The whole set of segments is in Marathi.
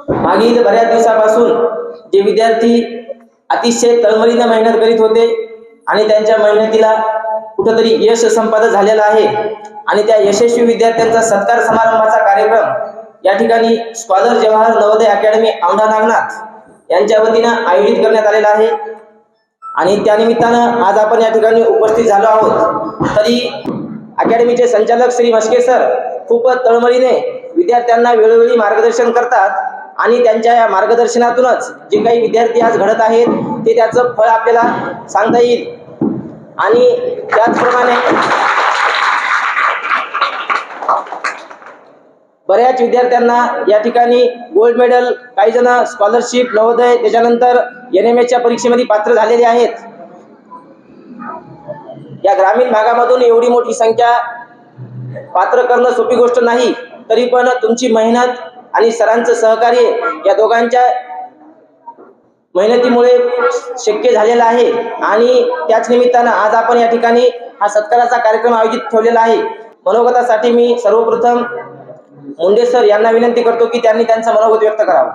मागील बऱ्याच दिवसापासून जे विद्यार्थी अतिशय तळमळीने मेहनत करीत होते आणि त्यांच्या मेहनतीला कुठेतरी यश संपादन झालेलं आहे आणि त्या यशस्वी विद्यार्थ्यांचा सत्कार समारंभाचा कार्यक्रम या ठिकाणी स्कॉलर जवाहर नवोदय अकॅडमी औंढा नागनाथ यांच्या वतीनं आयोजित करण्यात आलेला आहे आणि त्यानिमित्तानं आज आपण या ठिकाणी उपस्थित झालो आहोत। तरी अकॅडमीचे संचालक श्री मस्के सर खूप तळमळीने विद्यार्थ्यांना वेळोवेळी मार्गदर्शन करतात आणि त्यांच्या या मार्गदर्शनातूनच जे काही विद्यार्थी आज घडत आहेत ते त्याचं फळ आपल्याला सांगता येईल। आणि त्याचप्रमाणे बऱ्याच विद्यार्थ्यांना या ठिकाणी गोल्ड मेडल, काही जण स्कॉलरशिप, नवोदय, त्याच्यानंतर NMSच्या परीक्षेमध्ये पात्र झालेले आहेत। या ग्रामीण भागामधून एवढी मोठी संख्या पात्र करणं सोपी गोष्ट नाही, तरी पण तुमची मेहनत आणि सरांचं सहकार्य या दोघांच्या मेहनतीमुळे शक्य झालेलं आहे आणि त्याच निमित्तानं आज आपण या ठिकाणी हा सत्काराचा कार्यक्रम आयोजित ठेवलेला आहे। मनोगतासाठी मी सर्वप्रथम मुंडे सर यांना विनंती करतो की त्यांनी त्यांचं मनोगत व्यक्त करावं।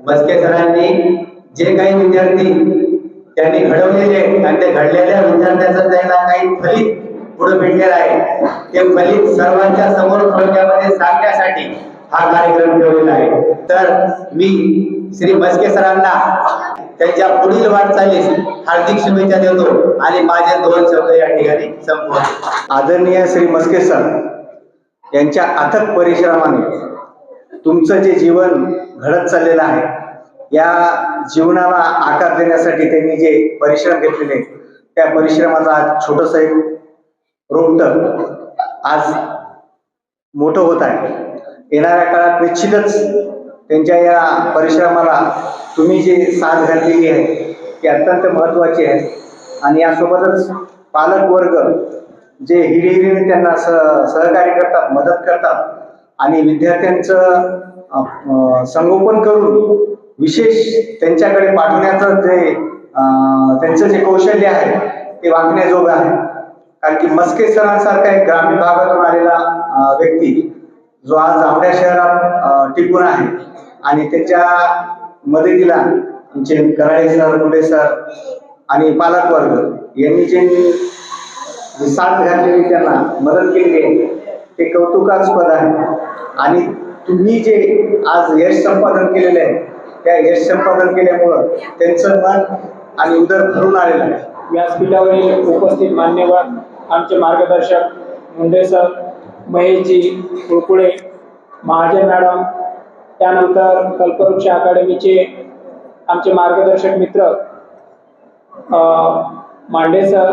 मस्के सरांनी जे काही विद्यार्थी त्यांनी घडवलेले आणि ते घडलेल्या विद्यार्थ्यांचं त्यांना काही फलित पुढे भेटलेलं आहे, ते फलित सर्वांच्या समोर थोडक्यामध्ये सांगण्यासाठी हा कार्यक्रम ठेवलेला आहे। तर मी श्री मस्के सरांना त्यांच्या पुढील वाटचालीस हार्दिक शुभेच्छा देतो आणि माझे 2 शब्द या ठिकाणी संपवतो। आदरणीय श्री मस्के सर यांच्या अथक परिश्रमाने तुमचं जे जीवन घडत चाललेलं आहे, या जीवनाला आकार देण्यासाठी त्यांनी जे परिश्रम घेतलेले त्या परिश्रमाचा आज छोटंसं एक रोपटं आज मोठं होत आहे। येणाऱ्या काळात निश्चितच त्यांच्या या परिश्रमाला तुम्ही जे साथ घातलेली आहे ती अत्यंत महत्त्वाची आहे आणि यासोबतच पालक वर्ग जे हिरिहिरीने त्यांना सहकार्य करतात, मदत करतात आणि विद्यार्थ्यांचं संगोपन करून विशेष त्यांच्याकडे पाठवण्याचं जे त्यांचं जे कौशल्य आहे ते वाखण्याजोगं आहे। कारण की मस्के सरांसारखा एक ग्रामीण भागातून आलेला व्यक्ती जो आज आपल्या शहरात टिकून आहे आणि त्याच्या मदतीला आमचे कराळे सर, मुंडे सर आणि पालक वर्ग यांनी जे साथ घातलेली, त्यांना मदत केली आहे, ते कौतुकास्पद आहे। आणि तुम्ही जे आज यश संपादन केलेलं आहे त्या यश संपादन केल्यामुळं त्यांचं मन आणि उदर भरून आलेलं आहे। व्यासपीठावरील उपस्थित मान्यवर, आमचे मार्गदर्शक मुंडे सर, महेशजी, कुळकुळे, महाजन मॅडम, त्यानंतर कल्पवृक्ष अकॅडमीचे आमचे मार्गदर्शक मित्र मांडे सर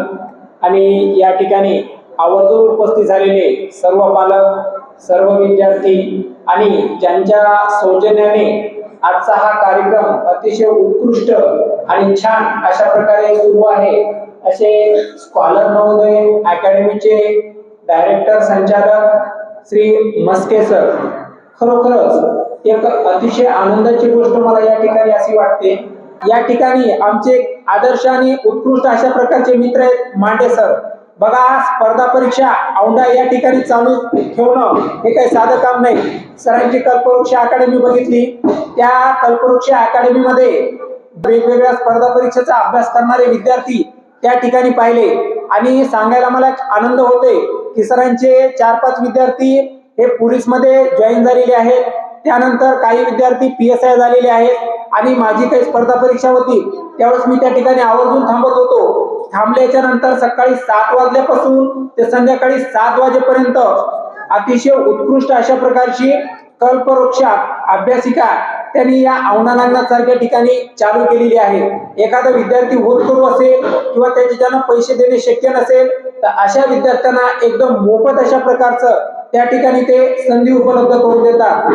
आणि या ठिकाणी आवर्जून उपस्थित झालेले सर्व पालक, सर्व विद्यार्थी आणि ज्यांच्या सौजन्याने आजचा हा कार्यक्रम अतिशय उत्कृष्ट आणि छान अशा प्रकारे सुरू आहे, असे स्कॉलर नवोदय अकॅडमीचे डायरेक्टर संचालक श्री मस्के सर, खरोखरच एक अतिशय आनंदाची गोष्ट मला या ठिकाणी अशी वाटते। या ठिकाणी आमचे आदर्श आणि उत्कृष्ट अशा प्रकारचे मित्र आहेत मांडे सर। बघा, स्पर्धा परीक्षा औंढा या ठिकाणी चालू ठेवणं हे काही साधं काम नाही। सरांची कल्पवृक्ष अकॅडमी बघितली, त्या कल्पवृक्ष अकॅडमीमध्ये वेगवेगळ्या स्पर्धा परीक्षेचा अभ्यास करणारे विद्यार्थी त्या ठिकाणी पाहिले आणि सांगायला मला आनंद होतोय की सरांचे 4-5 विद्यार्थी हे पोलीसमध्ये जॉईन झालेले आहेत, त्यानंतर काही विद्यार्थी PSI झालेले आहेत आणि माझी काही स्पर्धा परीक्षा होती त्यावेळेस मी त्या ठिकाणी आवर्जून थांबत होतो। थांबल्याच्या नंतर सकाळी 7 वाजल्यापासून ते संध्याकाळी 7 वाजेपर्यंत अतिशय उत्कृष्ट अशा प्रकारची कल्पवृक्ष अभ्यासिका त्यांनी या औंढा नागनाथ सारख्या ठिकाणी चालू केलेली आहे। एखादा विद्यार्थी होतकरू असेल किंवा त्याच्यानं पैसे देणे शक्य नसेल तर अशा विद्यार्थ्यांना एकदम मोफत अशा प्रकारचं त्या ठिकाणी ते संधी उपलब्ध करून देतात।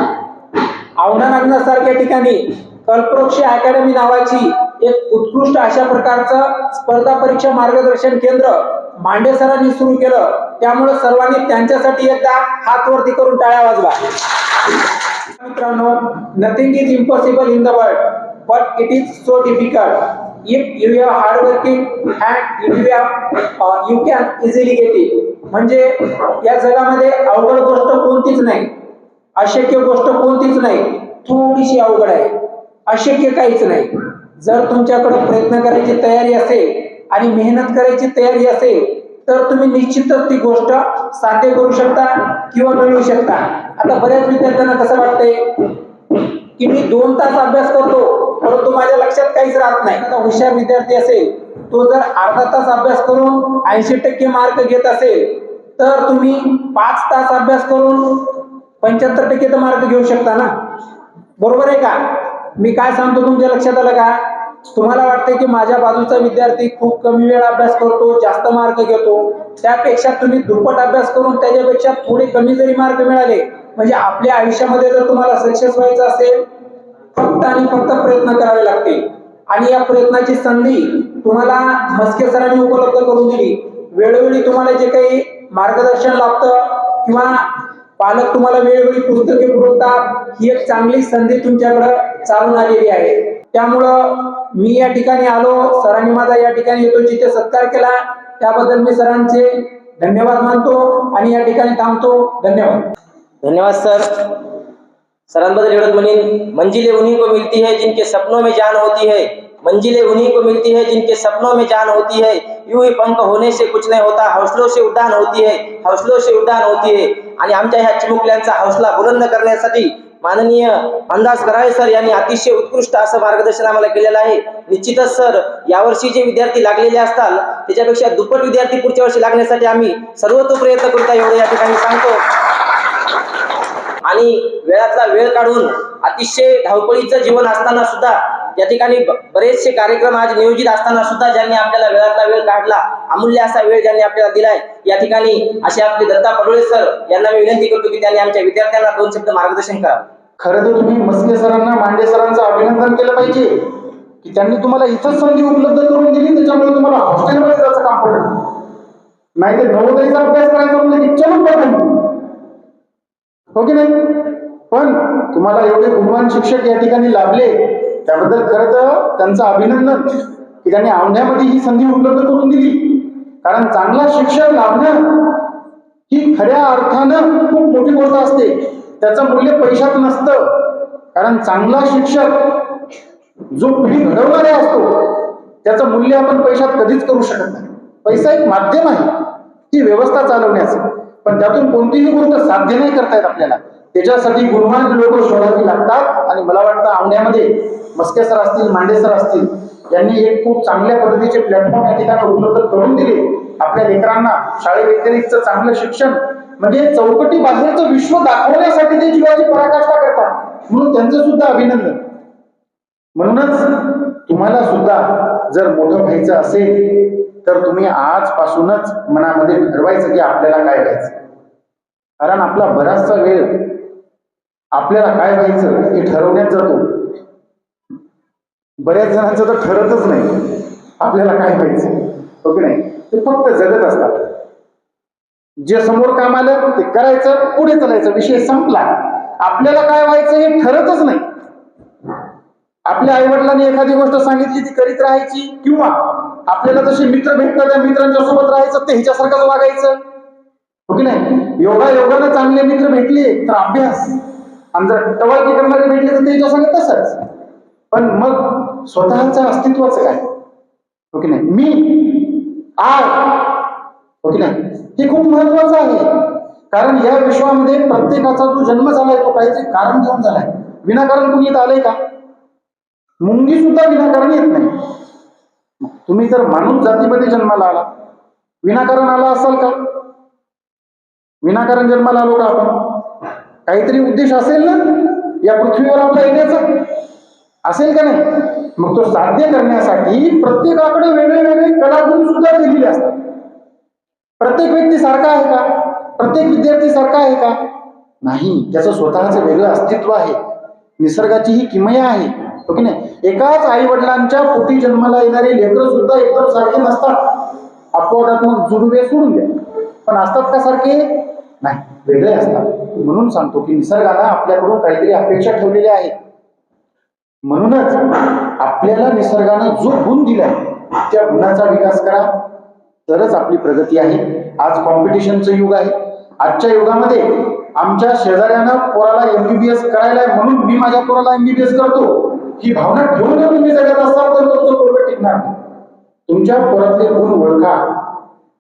औंढा नागनाथ सारख्या ठिकाणी कल्पवृक्ष अकॅडमी नावाची एक उत्कृष्ट अशा प्रकारचं स्पर्धा परीक्षा मार्गदर्शन केंद्र मांडे सरांनी सुरू केलं, त्यामुळे सर्वांनी त्यांच्यासाठी एकदा हात वरती करून टाळ्या वाजवा। मित्रांनो, nothing is impossible in the world but it is so difficult if you are hard working and if you can easily get it. म्हणजे या जगामध्ये अवघड गोष्ट कोणतीच नाही, अशक्य गोष्ट कोणतीच नाही। थोडीशी अवघड आहे. अशक्य काहीच नाही. जर तुमच्याकडे प्रयत्न करायची तयारी असेल आणि मेहनत करायची तयारी असेल तर तुम्ही निश्चितच ती गोष्ट साध्य करू शकता किंवा मिळवू शकता. आता बऱ्याच विद्यार्थ्यांना कसं वाटतंय की मी 2 तास अभ्यास करतो परंतु माझ्या लक्षात काहीच राहत नाही. आता हुशार विद्यार्थी असेल तो जर अर्धा तास अभ्यास करून 80% मार्क घेत असेल तर तुम्ही 5 तास अभ्यास करून 75% तर मार्क घेऊ शकता ना. बरोबर आहे का? मी काय सांगतो तुमच्या लक्षात आलं का? तुम्हाला वाटतंय की माझ्या बाजूचा विद्यार्थी खूप कमी वेळ अभ्यास करतो, जास्त मार्क घेतो, त्यापेक्षा तुम्ही दुप्पट अभ्यास करून त्याच्यापेक्षा थोडे कमी जरी मार्क मिळाले म्हणजे आपल्या आयुष्यामध्ये जर तुम्हाला सक्सेस व्हायचं असेल फक्त आणि फक्त प्रयत्न करावे लागतील. आणि या प्रयत्नाची संधी तुम्हाला मस्के सरांनी उपलब्ध करून दिली. वेळोवेळी तुम्हाला जे काही मार्गदर्शन लागतं किंवा पालक तुम्हाला वेळोवेळी पुस्तके पुरवतात ही एक चांगली संधी तुमच्याकडे चालून आलेली आहे. त्यामुळं मी या ठिकाणी आलो, सरांनी माझा या ठिकाणी येतो जिथे सत्कार केला त्याबद्दल मी सरांचे धन्यवाद मानतो आणि या ठिकाणी थांबतो. धन्यवाद. धन्यवाद सर. सरांबद्दल एवढंच म्हणेन, मंजिलें उन्हीं को मिलती है जिनके सपनों में जान होती है, मंजिलें उन्हीं को मिलती है जिनके सपनों में जान होती है, यूं ही पंख होने से कुछ नहीं होता, हौसलों से उड्डाण होती है, हौसलों से उड्डाण होती है. आणि आमच्या ह्या चिमुकल्यांचा हौसला बुलंद करण्यासाठी माननीय अंदाज कराळे सर यांनी अतिशय उत्कृष्ट असं मार्गदर्शन आम्हाला केलेलं आहे. निश्चितच सर यावर्षी जे विद्यार्थी लागलेले असतात त्याच्यापेक्षा दुप्पट विद्यार्थी पुढच्या वर्षी लागण्यासाठी आम्ही सर्वतो प्रयत्न करतो एवढं या ठिकाणी सांगतो. आणि वेळातला वेळ काढून अतिशय धावपळीचं जीवन असताना सुद्धा या ठिकाणी बरेचसे कार्यक्रम आज नियोजित असताना सुद्धा ज्यांनी आपल्याला वेळातला वेळ काढला, अमूल्य असा वेळ ज्यांनी आपल्याला दिलाय, या ठिकाणी असे आपले दत्ता पडोळे सर यांना मी विनंती करतो की त्यांनी आमच्या विद्यार्थ्यांना 2 शब्द मार्गदर्शन करावं. खरं तर तुम्ही मस्के सरांना, मांडे सरांचं अभिनंदन केलं पाहिजे की त्यांनी तुम्हाला इथंच संधी उपलब्ध करून दिली, त्याच्यामुळे तुम्हाला हॉस्टेलमध्ये जायचं काम पडलं. नाही तर नवोदयचा अभ्यास करायचा म्हणजे की चलून पडलं, हो की नाही? पण तुम्हाला एवढे गुणवान शिक्षक या ठिकाणी लाभले त्याबद्दल खरं तर त्यांचं अभिनंदन की त्यांनी औंढ्यामध्ये ही संधी उपलब्ध करून दिली. कारण चांगला शिक्षक लाभणं ही खऱ्या अर्थानं खूप मोठी गोष्ट असते. त्याचं मूल्य पैशात नसतं. कारण चांगला शिक्षक जो पिढी घडवणारा असतो त्याचं मूल्य आपण पैशात कधीच करू शकत नाही. पैसा एक माध्यम आहे ती व्यवस्था चालवण्याचं, पण त्यातून कोणतीही गोष्ट साध्य नाही करता येत आपल्याला. त्याच्यासाठी गुणवान लोक शोधावी लागतात. आणि मला वाटतं औंढ्यामध्ये मस्के सर असतील, मांडे सर असतील यांनी एक खूप चांगल्या पद्धतीचे प्लॅटफॉर्म या ठिकाणी उपलब्ध करून दिले आपल्या लेकरांना. शाळेव्यतिरिक्त चांगलं शिक्षण म्हणजे चौकटी बाहेरचं विश्व दाखवण्यासाठी ते जीवाची पराकाष्ठा करतात, म्हणून त्यांचं सुद्धा अभिनंदन. म्हणूनच तुम्हाला सुद्धा जर मोठं व्हायचं असेल तर तुम्ही आजपासूनच मनामध्ये ठरवायचं की आपल्याला काय व्हायचं. कारण आपला बराचसा वेळ आपल्याला काय व्हायचं हे ठरवण्यात जातो. बऱ्याच जणांचं तर ठरतच नाही आपल्याला काय व्हायचं, हो की नाही? ते फक्त जगत असतात. जे समोर काम आलं ते करायचं, पुढे चालायचं, विषय संपला. आपल्याला काय व्हायचं हे ठरतच नाही. आपल्या आईवडिलांनी एखादी गोष्ट सांगितली ती करीत राहायची, किंवा आपल्याला जसे मित्र भेटतात त्या मित्रांच्या सोबत राहायचं, ते ह्याच्यासारखंच वागायचं, हो की नाही? योगायोगानं चांगले मित्र भेटले तर अभ्यास, आणि जर टवाळकी करणारे भेटले तर त्याच्या सांगत तसंच. पण मग स्वतःच्या अस्तित्वाचं काय, हो की नाही? मी आय, हो की नाही? हे खूप महत्वाचं आहे. कारण या विश्वामध्ये प्रत्येकाचा जो जन्म झालाय तो काहीतरी कारण घेऊन झालाय. विनाकारण कुणी इथं आलंय का? मुंगी सुद्धा विनाकारण येत नाही. तुम्ही जर माणूस जातीमध्ये जन्माला आला, विनाकारण आला असाल का? विनाकारण जन्माला आलो का आपण? काहीतरी उद्देश असेल ना या पृथ्वीवर आपला येण्याचा, असेल का नाही? मग तो साध्य करण्यासाठी प्रत्येकाकडे वेगळे वेगळे कलागुण सुद्धा दिलेले असतात. प्रत्येक व्यक्ती सारखा आहे का? प्रत्येक विद्यार्थी सारखा आहे का? नाही. त्याचं स्वतःचं वेगळं अस्तित्व आहे. निसर्गाची ही किमया आहे, हो की नाही? एकाच आई वडिलांच्या पोटी जन्माला येणारे लेकरं सुद्धा एकदम सारखे नसतात. अपवादात्मक जुडवे सोडून द्या, पण असतात का सारखे? नाही, वेगळे असतात. म्हणून सांगतो की निसर्गानं आपल्याकडून काहीतरी अपेक्षा ठेवलेल्या आहेत. म्हणूनच आपल्याला निसर्गानं जो गुण दिलाय त्या गुणाचा विकास करा, तरच आपली प्रगती आहे. आज कॉम्पिटिशनचं युग आहे. आजच्या युगामध्ये आमच्या शेजाऱ्यानं पोराला MBBS करायला आहे म्हणून मी माझ्या पोराला MBBS करतो, ही भावना ठेवून जर तुम्ही जगत असाल तर तुमचं पोरगं टिकणार नाही. तुमच्या पोरातले गुण ओळखा.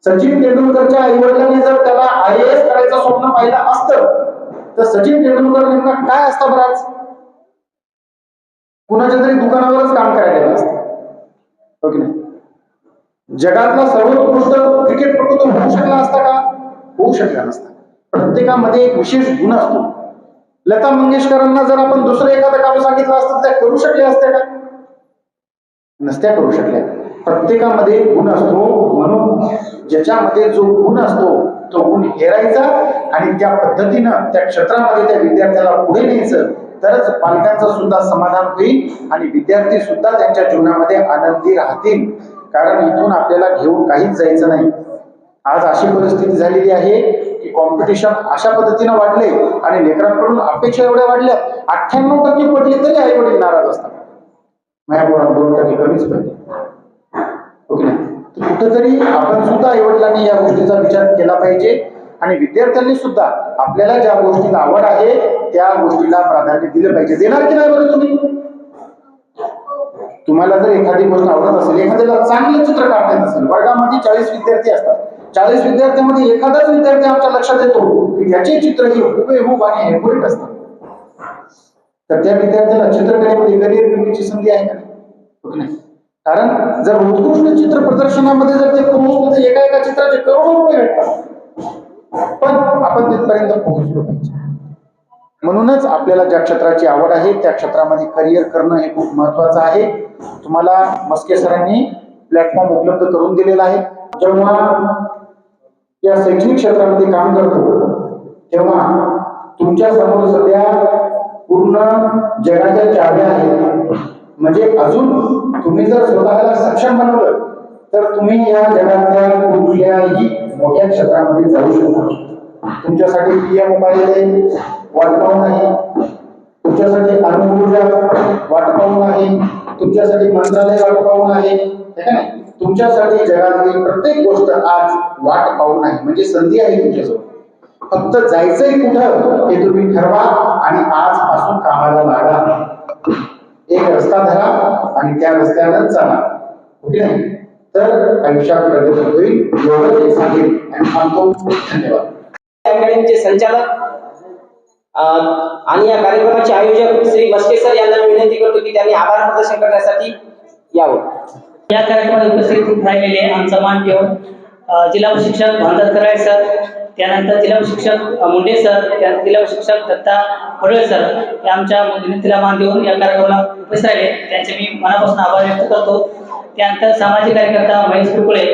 सचिन तेंडुलकरच्या आईवडिलांनी जर त्याला IAS करायचं स्वप्न पाहिलं असतं तर सचिन तेंडुलकर नेमका काय असता बराच, कुणाच्या तरी दुकानावरच काम करायला असतं, हो की नाही? जगातला सर्वोत्कृष्ट क्रिकेटपटू तो होऊ शकला असता का? होऊ शकला नसता. प्रत्येकामध्ये एक विशेष गुण असतो. लता मंगेशकरांना जर आपण दुसरं एखादं काम सांगितलं असतं त्या करू शकल्या असत्या का? नसत्या करू शकल्या. प्रत्येकामध्ये गुण असतो, म्हणून ज्याच्यामध्ये जो गुण असतो तो गुण हेरायचा आणि त्या पद्धतीनं त्या क्षेत्रामध्ये त्या विद्यार्थ्याला पुढे न्यायचं, तरच पालकांचं सुद्धा समाधान होईल आणि विद्यार्थी सुद्धा त्यांच्या जीवनामध्ये आनंदी राहतील. कारण इथून आपल्याला घेऊन काहीच जायचं नाही. आज अशी परिस्थिती झालेली आहे की कॉम्पिटिशन अशा पद्धतीनं वाढले आणि लेकरांकडून अपेक्षा एवढ्या वाढल्या, 98% पडले तरी आई वडील नाराज असतात. माझ्या पोरांना 2% कमीच पडले, ओके नाही? कुठंतरी आपण सुद्धा आई वडिलांनी या गोष्टीचा विचार केला पाहिजे आणि विद्यार्थ्यांनी सुद्धा आपल्याला ज्या गोष्टीला आवड आहे त्या गोष्टीला प्राधान्य दिलं पाहिजे. देणार की नाही बरं तुम्ही? तुम्हाला जर एखादी गोष्ट आवडत असेल, एखाद्याला चांगलं चित्र काढता येत असेल, वर्गामध्ये 40 विद्यार्थी असतात, 40 विद्यार्थ्यांमध्ये एखादाच विद्यार्थी आमच्या लक्षात येतो की त्याचे चित्र हे हुबेहूब आणि ॲक्युरेट असतात, तर त्या विद्यार्थ्याला चित्रकलेमध्ये करिअर करण्याची संधी आहे का नाही? कारण जर उत्कृष्ट चित्र प्रदर्शनामध्ये जर ते पोहोचलं तर एका चित्राचे करोडो रुपये भेटतात, पण आपण तिथपर्यंत पोहोचलो पाहिजे. म्हणूनच आपल्याला ज्या क्षेत्राची आवड आहे त्या क्षेत्रामध्ये करिअर करणं हे खूप महत्वाचं आहे. तुम्हाला मस्के सरांनी प्लॅटफॉर्म उपलब्ध करून दिलेला आहे. जेव्हा या शैक्षणिक क्षेत्रामध्ये काम करतो तेव्हा तुमच्या समोर सध्या पूर्ण जगाच्या चाव्या आहेत. म्हणजे अजून तुम्ही जर स्वतःला सक्षम बनवलं तर तुम्ही या जगातल्या कुठल्याही मोठ्या क्षेत्रामध्ये जाऊ शकता. तुमच्यासाठी PM उपाय वाट पाहून आहे, तुमच्यासाठी अणुऊर्जा वाट पाहून आहे, तुमच्यासाठी मंत्रालय वाट पाहून आहे, तुमच्यासाठी जगातली प्रत्येक गोष्ट आज वाट पाहून आहे. म्हणजे संधी आहे तुमच्याजवळ. फक्त जायचंय कुठं हे तुम्ही ठरवा आणि आजपासून कामाला लागा. एक रस्ता धरा आणि त्या रस्त्यानं चाला, ओके नाही? तर आयुष्यात प्रगती होईल. एवढं सांगेल आणि सांगतो. धन्यवाद. अकॅडमीचे संचालक आणि या कार्यक्रमाचे आयोजक श्री मस्के सर यांना मी विनंती करतो की त्यांनी आभार प्रदर्शन करण्यासाठी यावं. या कार्यक्रमात उपस्थित राहिलेले आमचा मान ठेवून जिल्हा प्रशिक्षक भांडतकर सर, त्यानंतर जिल्हा प्रशिक्षक मुंडे सर, त्यानंतर जिल्हा प्रशिक्षक दत्ता फडळे सर या आमच्या विनंतीला मान देऊन या कार्यक्रमाला उपस्थित राहिले, त्यांचे मी मनापासून आभार व्यक्त करतो. त्यानंतर सामाजिक कार्यकर्ता महेश कुरकुळे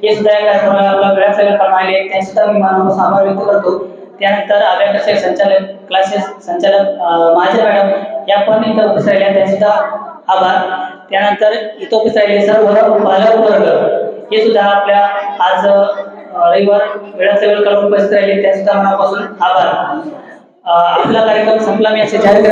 हे सुद्धा या कार्यक्रमाला आपला वेळात वेळ काढून आले, त्यांचे सुद्धा मी मनापासून आभार व्यक्त करतो. त्यानंतर अभ्यासाचे संचालक क्लासेस संचालक महाजन मॅडम या पण इथं उपस्थित राहिल्या, त्यांचे सुद्धा आभार. त्यानंतर इथं उपस्थित राहिले सर्व पालक वर्ग हे सुद्धा आपल्या आज रविवार वेळात वेळ काढून उपस्थित राहिले, त्यांचे सुद्धा मनापासून आभार. आपला कार्यक्रम संपला मी असे जाहीर